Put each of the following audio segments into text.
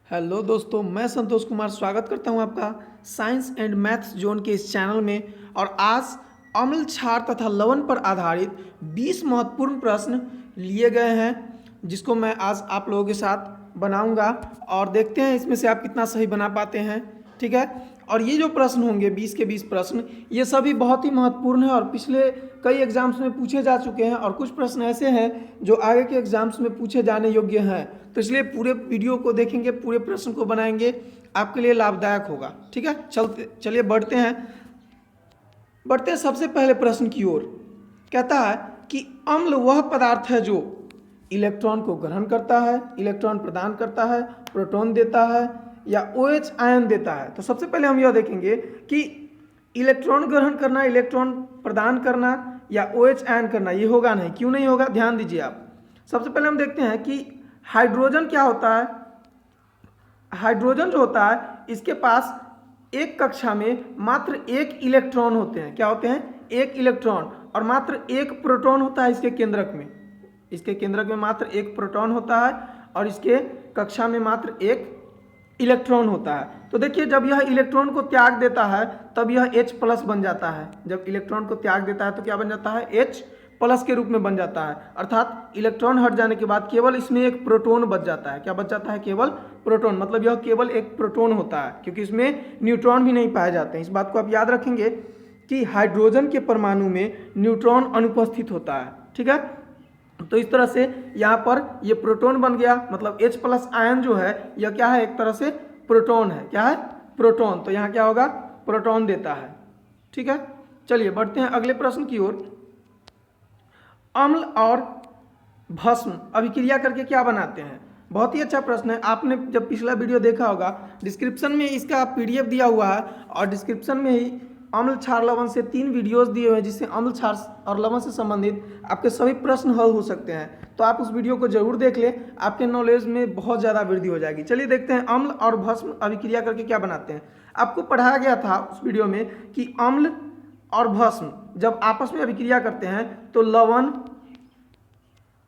Hello दोस्तों, मैं संतोष कुमार स्वागत करता हूं आपका साइंस एंड मैथ्स जोन के इस चैनल में। और आज अम्ल क्षार तथा लवण पर आधारित 20 महत्वपूर्ण प्रश्न लिए गए हैं, जिसको मैं आज आप लोगों के साथ बनाऊंगा और देखते हैं इसमें से आप कितना सही बना पाते हैं। ठीक है। और ये जो प्रश्न होंगे 20 के 20 प्रश्न, ये सभी बहुत ही महत्वपूर्ण हैं और पिछले कई एग्जाम्स में पूछे जा चुके हैं और कुछ प्रश्न ऐसे हैं जो आगे के एग्जाम्स में पूछे जाने योग्य हैं। तो इसलिए पूरे वीडियो को देखेंगे, पूरे प्रश्न को बनाएंगे, आपके लिए लाभदायक होगा। ठीक है। चलिए बढ़ते हैं सबसे पहले प्रश्न की ओर। कहता है कि अम्ल वह पदार्थ है जो इलेक्ट्रॉन को ग्रहण करता है, इलेक्ट्रॉन प्रदान करता है, प्रोटॉन देता है या OH आयन देता है। तो सबसे पहले हम यह देखेंगे कि इलेक्ट्रॉन ग्रहण करना, इलेक्ट्रॉन प्रदान करना या OH आयन करना, ये होगा नहीं। क्यों नहीं होगा, ध्यान दीजिए आप। सबसे पहले हम देखते हैं कि हाइड्रोजन क्या होता है। हाइड्रोजन जो होता है, इसके पास एक कक्षा में मात्र एक इलेक्ट्रॉन होते हैं। क्या होते हैं? एक इलेक्ट्रॉन, और मात्र एक प्रोटॉन होता है इसके केंद्रक में। इसके केंद्रक में मात्र एक प्रोटॉन होता है और इसके कक्षा में मात्र एक इलेक्ट्रॉन होता है। तो देखिए, जब यह इलेक्ट्रॉन को त्याग देता है तब यह H+ बन जाता है। जब इलेक्ट्रॉन को त्याग देता है तो क्या बन जाता है? H+ के रूप में बन जाता है। अर्थात इलेक्ट्रॉन हट जाने के बाद केवल इसमें एक प्रोटॉन बच जाता है। क्या बच जाता है? केवल प्रोटॉन। मतलब यह केवल एक प्रोटॉन होता है, क्योंकि इसमें न्यूट्रॉन भी नहीं पाए जाते हैं। इस बात को आप याद रखेंगे कि हाइड्रोजन के परमाणु में न्यूट्रॉन अनुपस्थित होता है। ठीक है। तो इस तरह से यहाँ पर ये प्रोटॉन बन गया, मतलब H+ आयन जो है यह क्या है? एक तरह से प्रोटॉन है। क्या है? प्रोटॉन। तो यहाँ क्या होगा? प्रोटॉन देता है। ठीक है। चलिए बढ़ते हैं अगले प्रश्न की ओर। अम्ल और भस्म अभिक्रिया करके क्या बनाते हैं? बहुत ही अच्छा प्रश्न है। आपने जब पिछला वीडियो देखा होगा, डिस्क्रिप्शन में इसका PDF दिया हुआ है और डिस्क्रिप्शन में ही अम्ल क्षार लवण से 3 वीडियोस दिए हुए हैं, जिससे अम्ल क्षार और लवण से संबंधित आपके सभी प्रश्न हल हो सकते हैं। तो आप उस वीडियो को जरूर देख लें, आपके नॉलेज में बहुत ज़्यादा वृद्धि हो जाएगी। चलिए देखते हैं अम्ल और भस्म अभिक्रिया करके क्या बनाते हैं। आपको पढ़ाया गया था उस वीडियो में कि अम्ल और भस्म जब आपस में अभिक्रिया करते हैं तो लवण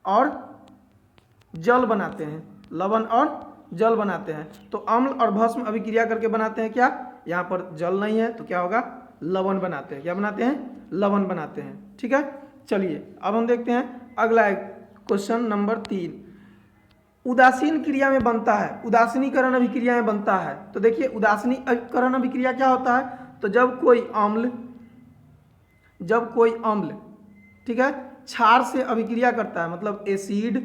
और जल बनाते हैं। लवण और जल बनाते हैं। तो अम्ल और भस्म अभिक्रिया करके बनाते हैं क्या? यहाँ पर जल नहीं है तो क्या होगा? लवण बनाते हैं। क्या बनाते हैं? लवण बनाते हैं। ठीक है। चलिए अब हम देखते हैं अगला क्वेश्चन नंबर 3। उदासीन क्रिया में बनता है, उदासीनीकरण अभिक्रिया में बनता है। तो देखिए, उदासीनीकरण अभिक्रिया क्या होता है? तो जब कोई अम्ल ठीक है क्षार से अभिक्रिया करता है, मतलब एसिड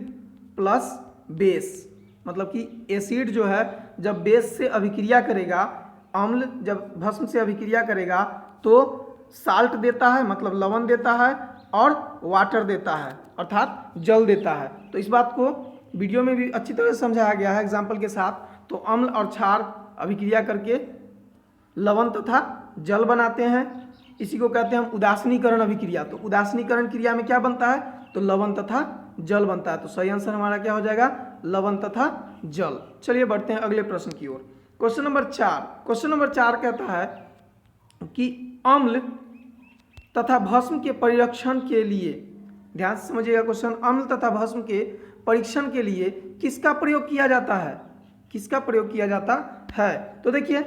प्लस बेस, मतलब कि एसिड जो है जब बेस से अभिक्रिया करेगा, अम्ल जब भस्म से अभिक्रिया करेगा तो साल्ट देता है, मतलब लवण देता है, और वाटर देता है, अर्थात जल देता है। तो इस बात को वीडियो में भी अच्छी तरह से समझाया गया है एग्जाम्पल के साथ। तो अम्ल और क्षार अभिक्रिया करके लवण तथा जल बनाते हैं। इसी को कहते हैं हम उदासीनीकरण अभिक्रिया। तो उदासीनीकरण क्रिया में क्या बनता है? तो लवण तथा जल बनता है। तो सही आंसर हमारा क्या हो जाएगा? लवण तथा जल। चलिए बढ़ते हैं अगले प्रश्न की ओर। Question number 4। क्वेश्चन नंबर 4 कहता है कि अम्ल तथा भस्म के परीक्षण के लिए, ध्यान से समझिएगा क्वेश्चन, अम्ल तथा भस्म के परीक्षण के लिए किसका प्रयोग किया जाता है? किसका प्रयोग किया जाता है? तो देखिए,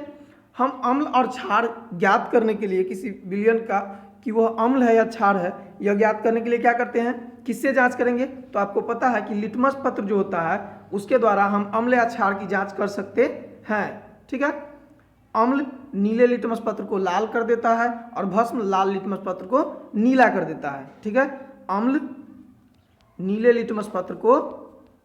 हम अम्ल और क्षार ज्ञात करने के लिए किसी विलयन का कि वह अम्ल है या क्षार है, यह ज्ञात करने के लिए क्या करते हैं? किससे जांच करेंगे? तो आपको पता है कि लिटमस पत्र जो होता है उसके द्वारा हम अम्ल या क्षार की जांच कर सकते हैं। ठीक है। अम्ल नीले लिटमस पत्र को लाल कर देता है और भस्म लाल लिटमस पत्र को नीला कर देता है। ठीक है। अम्ल नीले लिटमस पत्र को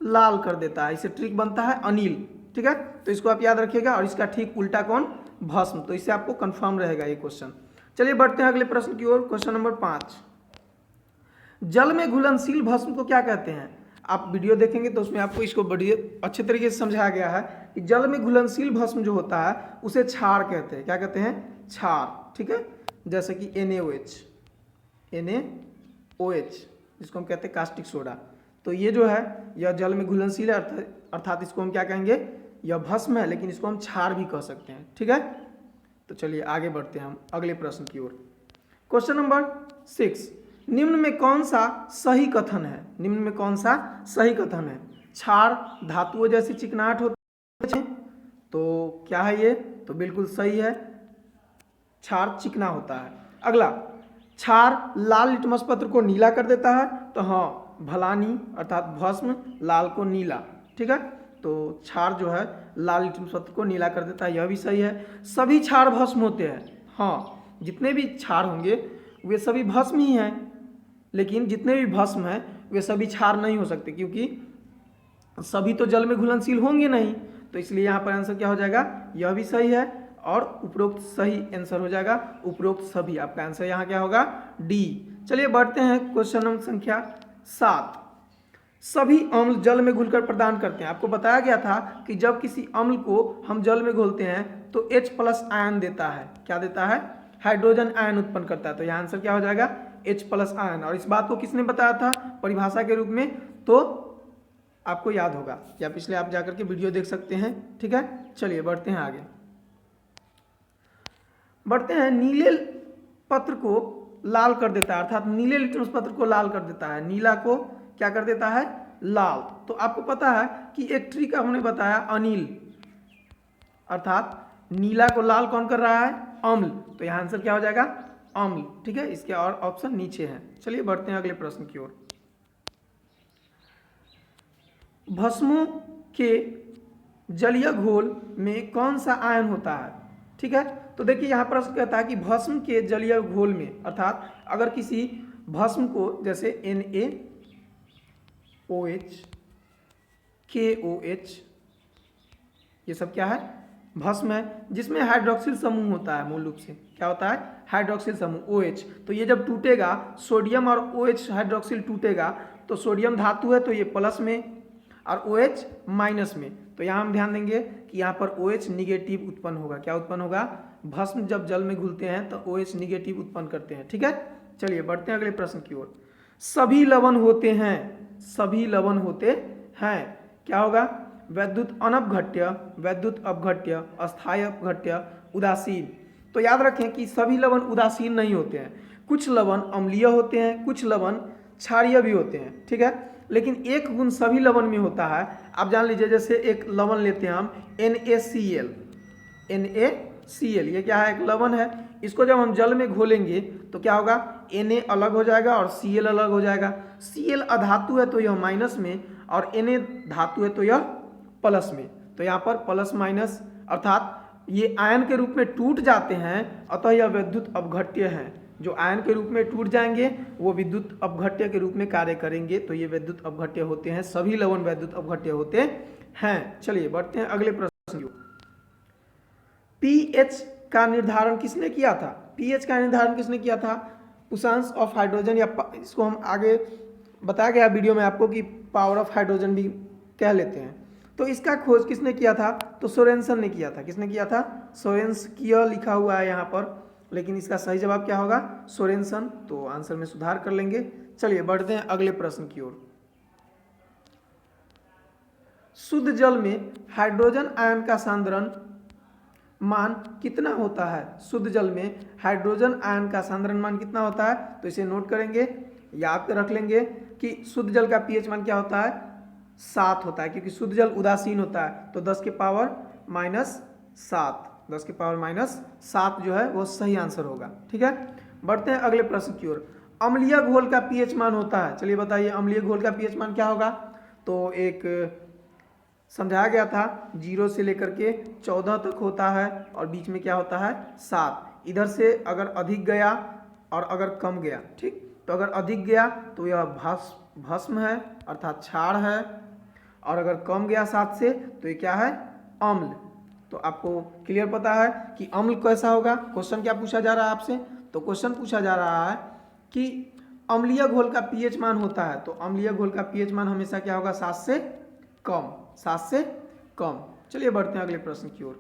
लाल कर देता है, इससे ट्रिक बनता है अनील। ठीक है। तो इसको आप याद रखिएगा। और इसका ठीक उल्टा कौन? भस्म। तो इससे आपको कंफर्म रहेगा ये क्वेश्चन। चलिए बढ़ते हैं अगले प्रश्न की ओर। Question number 5। जल में घुलनशील भस्म को क्या कहते हैं? आप वीडियो देखेंगे तो उसमें आपको इसको बड़ी अच्छे तरीके से समझाया गया है कि जल में घुलनशील भस्म जो होता है उसे क्षार कहते हैं। क्या कहते हैं? क्षार। ठीक है। जैसे कि NaOH, जिसको हम कहते हैं कास्टिक सोडा। तो ये जो है यह जल में घुलनशील है, अर्थात इसको हम क्या कहेंगे? यह भस्म है, लेकिन इसको हम क्षार भी कह सकते हैं। ठीक है। तो चलिए आगे बढ़ते हैं हम अगले प्रश्न की ओर। Question number 6। निम्न में कौन सा सही कथन है? निम्न में कौन सा सही कथन है? क्षार धातुओं जैसी चिकनाहट होती है, तो क्या है ये? तो बिल्कुल सही है, क्षार चिकना होता है। अगला, क्षार लाल लिटमस पत्र को नीला कर देता है। तो हाँ, भलानी अर्थात भस्म लाल को नीला, ठीक है। तो क्षार जो है लाल लिटमस पत्र को नीला कर देता है, यह भी सही है। सभी क्षार भस्म होते हैं, हाँ, जितने भी क्षार होंगे वे सभी भस्म ही हैं, लेकिन जितने भी भस्म हैं वे सभी क्षार नहीं हो सकते, क्योंकि सभी तो जल में घुलनशील होंगे नहीं। तो इसलिए यहाँ पर आंसर क्या हो जाएगा? यह भी सही है और उपरोक्त सही आंसर हो जाएगा, उपरोक्त सभी। आपका आंसर यहाँ क्या होगा? डी। चलिए बढ़ते हैं क्वेश्चन नंबर संख्या 7। सभी अम्ल जल में घुलकर प्रदान करते हैं। आपको बताया गया था कि जब किसी अम्ल को हम जल में घोलते हैं तो H+ आयन देता है। क्या देता है? हाइड्रोजन आयन उत्पन्न करता है। तो यहाँ आंसर क्या हो जाएगा? H+ ion. और इस बात को किसने बताया था परिभाषा के रूप में? तो आपको याद होगा, या पिछले आप जाकर के वीडियो देख सकते हैं, ठीक है। चलिए बढ़ते हैं आगे। बढ़ते हैं, नीले पत्र को लाल कर देता है, अर्थात नीले लिटमस पत्र को लाल कर देता है। नीला को क्या कर देता है? लाल। तो आपको पता है कि एक ट्रिक हमने बताया, अनिल, अर्थात नीला को लाल कौन कर रहा है? अम्ल। तो यहाँ आंसर क्या हो जाएगा? अम्ल, ठीक है। इसके और ऑप्शन नीचे हैं। चलिए बढ़ते हैं अगले प्रश्न की ओर। भस्मों के जलीय घोल में कौन सा आयन होता है? ठीक है, तो देखिए यहाँ प्रश्न कहता है कि भस्म के जलीय घोल में, अर्थात अगर किसी भस्म को, जैसे NaOH, KOH, ये सब क्या है? भस्म है, जिसमें हाइड्रोक्सिल समूह होता है। मूल रूप से क्या होता है? हाइड्रोक्सिल समूह OH। तो ये जब टूटेगा, सोडियम और OH हाइड्रोक्सिल टूटेगा, तो सोडियम धातु है तो ये प्लस में और OH माइनस में। तो यहाँ हम ध्यान देंगे कि यहाँ पर OH निगेटिव उत्पन्न होगा। क्या उत्पन्न होगा? भस्म जब जल में घुलते हैं तो OH निगेटिव उत्पन्न करते हैं, ठीक है। चलिए बढ़ते हैं अगले प्रश्न की ओर। सभी लवण होते हैं, सभी लवण होते हैं, क्या होगा? वैद्युत अनपघट्य, वैद्युत अपघट्य, अस्थायी अपघट्य, उदासीन। तो याद रखें कि सभी लवण उदासीन नहीं होते हैं। कुछ लवण अम्लीय होते हैं, कुछ लवण क्षारीय भी होते हैं, ठीक है। लेकिन एक गुण सभी लवण में होता है, आप जान लीजिए। जैसे एक लवण लेते हैं हम NaCl, NaCl, ये क्या है? एक लवण है। इसको जब हम जल में घोलेंगे तो क्या होगा? Na अलग हो जाएगा और Cl अलग हो जाएगा। Cl अधातु है तो यह माइनस में, और Na धातु है तो यह प्लस में। तो यहाँ पर प्लस माइनस, अर्थात ये आयन के रूप में टूट जाते हैं, अतः यह विद्युत अपघट्य है। जो आयन के रूप में टूट जाएंगे वो विद्युत अपघट्य के रूप में कार्य करेंगे। तो ये विद्युत अपघट्य होते हैं, सभी लवण विद्युत अपघट्य होते हैं। चलिए बढ़ते हैं अगले प्रश्न की। pH का निर्धारण किसने किया था? pH का निर्धारण किसने किया था? उषांश ऑफ हाइड्रोजन, या इसको हम आगे बताया गया वीडियो में आपको कि पावर ऑफ हाइड्रोजन भी कह लेते हैं। तो इसका खोज किसने किया था? तो सोरेनसन ने किया था। किसने किया था? सोरेनस्किय लिखा हुआ है यहाँ पर, लेकिन इसका सही जवाब क्या होगा? सोरेनसन। तो आंसर में सुधार कर लेंगे। चलिए बढ़ते हैं अगले प्रश्न की ओर। शुद्ध जल में हाइड्रोजन आयन का सांद्रण मान कितना होता है? शुद्ध जल में हाइड्रोजन आयन का सांद्रण मान कितना होता है? तो इसे नोट करेंगे, याद रख लेंगे कि शुद्ध जल का pH मान क्या होता है? 7 होता है, क्योंकि शुद्ध जल उदासीन होता है। तो 10 के पावर -7, 10 के पावर -7 जो है वो सही आंसर होगा, ठीक है। बढ़ते हैं अगले प्रश्न की ओर। अम्लीय घोल का pH मान होता है, चलिए बताइए अम्लीय घोल का pH मान क्या होगा? तो एक समझाया गया था 0 से लेकर के 14 तक होता है, और बीच में क्या होता है? 7। इधर से अगर अधिक गया और अगर कम गया, ठीक, तो अगर अधिक गया तो यह भस्म है, अर्थात क्षार है, और अगर कम गया 7 से तो ये क्या है? अम्ल। तो आपको क्लियर पता है कि अम्ल कैसा होगा? क्वेश्चन क्या पूछा जा रहा है आपसे? तो क्वेश्चन पूछा जा रहा है कि अम्लीय घोल का pH मान होता है, तो अम्लीय घोल का pH मान हमेशा क्या होगा? 7 से कम, 7 से कम। चलिए बढ़ते हैं अगले प्रश्न की ओर।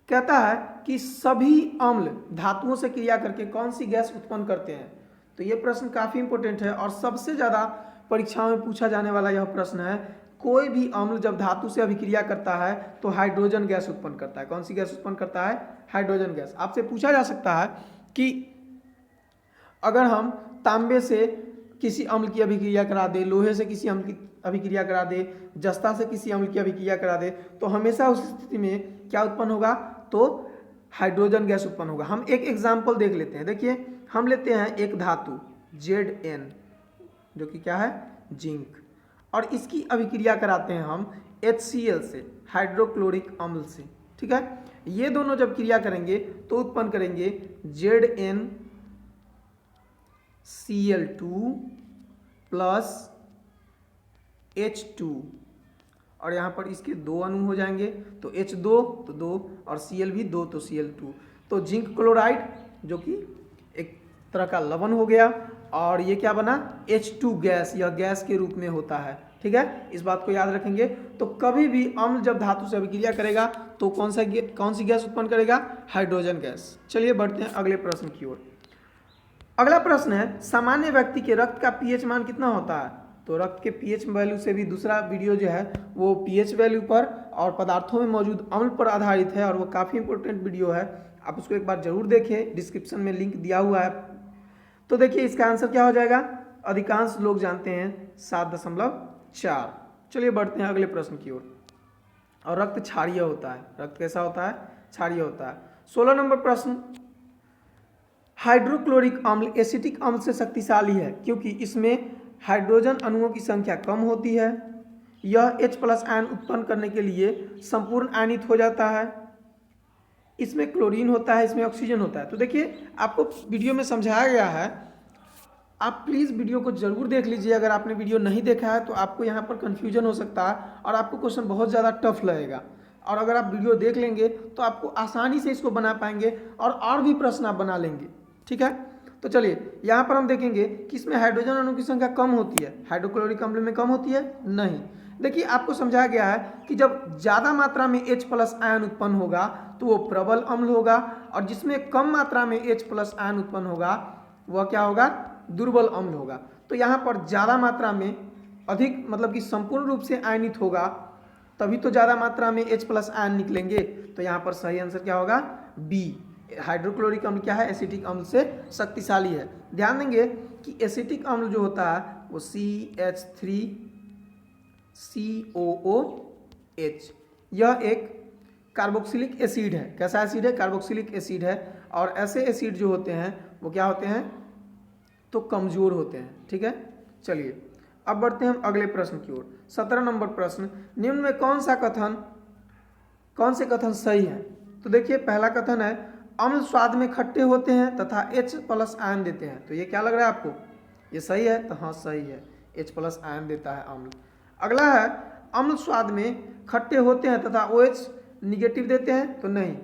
कहता है कि सभी अम्ल धातुओं से क्रिया करके कौन सी गैस उत्पन्न करते हैं? तो ये प्रश्न काफी इंपॉर्टेंट है और सबसे ज्यादा परीक्षाओं में पूछा जाने वाला यह प्रश्न है। कोई भी अम्ल जब धातु से अभिक्रिया करता है तो हाइड्रोजन गैस उत्पन्न करता है। कौन सी गैस उत्पन्न करता है? Hydrogen gas. आपसे पूछा जा सकता है कि अगर हम तांबे से किसी अम्ल की अभिक्रिया करा दे, लोहे से किसी अम्ल की अभिक्रिया करा दे, जस्ता से किसी अम्ल की अभिक्रिया करा दे, तो हमेशा उस स्थिति में क्या उत्पन्न होगा, तो हाइड्रोजन गैस उत्पन्न होगा। हम एक एग्जाम्पल देख लेते हैं। देखिए हम लेते हैं एक धातु Zn जो कि क्या है, जिंक, और इसकी अभिक्रिया कराते हैं हम HCl से, हाइड्रोक्लोरिक अम्ल से। ठीक है, ये दोनों जब क्रिया करेंगे तो उत्पन्न करेंगे ZnCl2 प्लस H2, और यहाँ पर इसके दो अणु हो जाएंगे, तो H2 तो 2 और Cl भी 2 तो Cl2। तो जिंक क्लोराइड जो कि एक तरह का लवण हो गया, और ये क्या बना, H2 गैस, यह गैस के रूप में होता है। ठीक है, इस बात को याद रखेंगे। तो कभी भी अम्ल जब धातु से अभिक्रिया करेगा तो कौन सी गैस उत्पन्न करेगा, हाइड्रोजन गैस। चलिए बढ़ते हैं अगले प्रश्न की ओर। अगला प्रश्न है, सामान्य व्यक्ति के रक्त का पीएच मान कितना होता है। तो रक्त के पीएच वैल्यू से भी दूसरा वीडियो जो है वो पीएच वैल्यू पर और पदार्थों में मौजूद अम्ल पर आधारित है, और वो काफ़ी इंपॉर्टेंट वीडियो है, आप उसको एक बार जरूर देखें, डिस्क्रिप्शन में लिंक दिया हुआ है। तो देखिए इसका आंसर क्या हो जाएगा, अधिकांश लोग जानते हैं 7.4। चलिए बढ़ते हैं अगले प्रश्न की ओर। और रक्त क्षारीय होता है, रक्त कैसा होता है, क्षारीय होता है। 16 नंबर प्रश्न, हाइड्रोक्लोरिक अम्ल एसिटिक अम्ल से शक्तिशाली है क्योंकि इसमें हाइड्रोजन अणुओं की संख्या कम होती है। यह H+ आयन उत्पन्न करने के लिए संपूर्ण आयनित हो जाता है। इसमें क्लोरीन होता है, इसमें ऑक्सीजन होता है। तो देखिए आपको वीडियो में समझाया गया है, आप प्लीज़ वीडियो को जरूर देख लीजिए। अगर आपने वीडियो नहीं देखा है तो आपको यहाँ पर कन्फ्यूजन हो सकता है और आपको क्वेश्चन बहुत ज़्यादा टफ लगेगा, और अगर आप वीडियो देख लेंगे तो आपको आसानी से इसको बना पाएंगे और भी प्रश्न आप बना लेंगे। ठीक है, तो चलिए यहाँ पर हम देखेंगे कि इसमें हाइड्रोजन अणु की संख्या कम होती है, हाइड्रोक्लोरिक अम्ल में कम होती है नहीं। देखिए आपको समझाया गया है कि जब ज़्यादा मात्रा में H+ आयन उत्पन्न होगा तो वो प्रबल अम्ल होगा, और जिसमें कम मात्रा में H+ आयन उत्पन्न होगा वह क्या होगा, दुर्बल अम्ल होगा। तो यहाँ पर ज़्यादा मात्रा में अधिक मतलब कि संपूर्ण रूप से आयनित होगा, तभी तो ज़्यादा मात्रा में H+ आयन निकलेंगे। तो यहाँ पर सही आंसर क्या होगा, बी। हाइड्रोक्लोरिक अम्ल क्या है, एसिटिक अम्ल से शक्तिशाली है। ध्यान देंगे कि एसिटिक अम्ल जो होता है वो CH3COOH, यह एक कार्बोक्सिलिक एसिड है। कैसा एसिड है, कार्बोक्सिलिक एसिड है, और ऐसे एसिड जो होते हैं वो क्या होते हैं, तो कमजोर होते हैं। ठीक है, चलिए अब बढ़ते हैं हम अगले प्रश्न की ओर। 17 नंबर प्रश्न, निम्न में कौन से कथन सही है। तो देखिए पहला कथन है, अम्ल स्वाद में खट्टे होते हैं तथा H+ आयन देते हैं। तो ये क्या लग रहा है आपको, ये सही है, तो हाँ सही है, H+ आयन देता है अम्ल। अगला है, अम्ल स्वाद में खट्टे होते हैं तथा OH निगेटिव देते हैं। तो नहीं,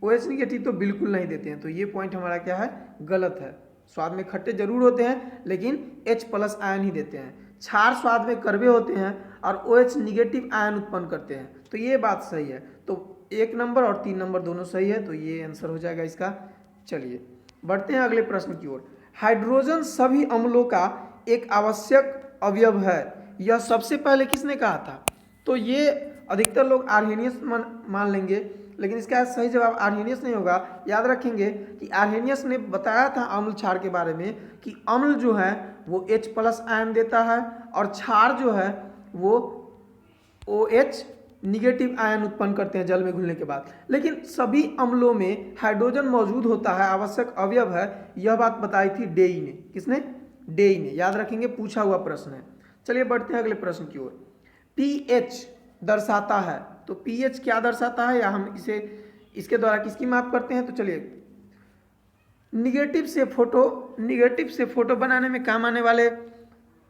OH निगेटिव तो बिल्कुल नहीं देते हैं, तो ये पॉइंट हमारा क्या है, गलत है। स्वाद में खट्टे जरूर होते हैं लेकिन H+ आयन ही देते हैं। क्षार स्वाद में कड़वे होते हैं और OH निगेटिव आयन उत्पन्न करते हैं, तो ये बात सही है। तो 1 नंबर और 3 नंबर दोनों सही है, तो ये आंसर हो जाएगा इसका। चलिए बढ़ते हैं अगले प्रश्न की ओर। हाइड्रोजन सभी अम्लों का एक आवश्यक अवयव है, यह सबसे पहले किसने कहा था। तो ये अधिकतर लोग आर्हेनियस मान लेंगे, लेकिन इसका सही जवाब आर्हेनियस नहीं होगा। याद रखेंगे कि आर्हेनियस ने बताया था अम्ल क्षार के बारे में कि अम्ल जो है वो H+ आयन देता है और क्षार जो है वो OH निगेटिव आयन उत्पन्न करते हैं जल में घुलने के बाद। लेकिन सभी अम्लों में हाइड्रोजन मौजूद होता है, आवश्यक अवयव है, यह बात बताई थी डेई ने। किसने, डेई ने। याद रखेंगे, पूछा हुआ प्रश्न है। चलिए बढ़ते हैं अगले प्रश्न की ओर। pH दर्शाता है, तो pH क्या दर्शाता है, या हम इसे इसके द्वारा किसकी माप करते हैं। तो चलिए निगेटिव से फोटो बनाने में काम आने वाले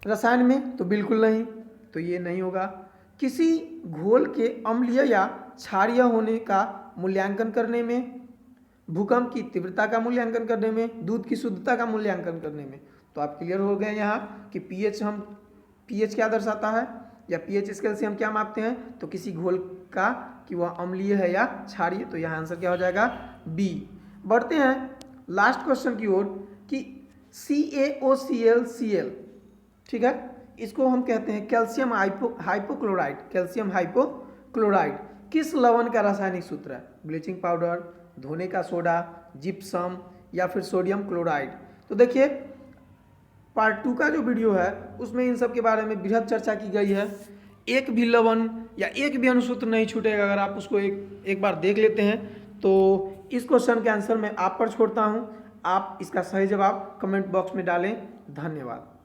रसायन में, तो बिल्कुल नहीं, तो ये नहीं होगा। किसी घोल के अम्लीय या क्षारीय होने का मूल्यांकन करने में, भूकंप की तीव्रता का मूल्यांकन करने में, दूध की शुद्धता का मूल्यांकन करने में। तो आप क्लियर हो गए यहाँ कि pH क्या दर्शाता है, या pH स्केल से हम क्या मापते हैं, तो किसी घोल का कि वह अम्लीय है या क्षारीय। तो यहाँ आंसर क्या हो जाएगा, बी। बढ़ते हैं लास्ट क्वेश्चन की ओर कि CaOClCl, ठीक है, इसको हम कहते हैं कैल्शियम हाइपोक्लोराइड। कैल्शियम हाइपोक्लोराइड किस लवण का रासायनिक सूत्र है, ब्लीचिंग पाउडर, धोने का सोडा, जिप्सम, या फिर सोडियम क्लोराइड। तो देखिए पार्ट 2 का जो वीडियो है उसमें इन सब के बारे में बृहद चर्चा की गई है। एक भी लवन या एक भी अनुसूत्र नहीं छूटेगा अगर आप उसको एक बार देख लेते हैं। तो इस क्वेश्चन के आंसर मैं आप पर छोड़ता हूँ, आप इसका सही जवाब कमेंट बॉक्स में डालें। धन्यवाद।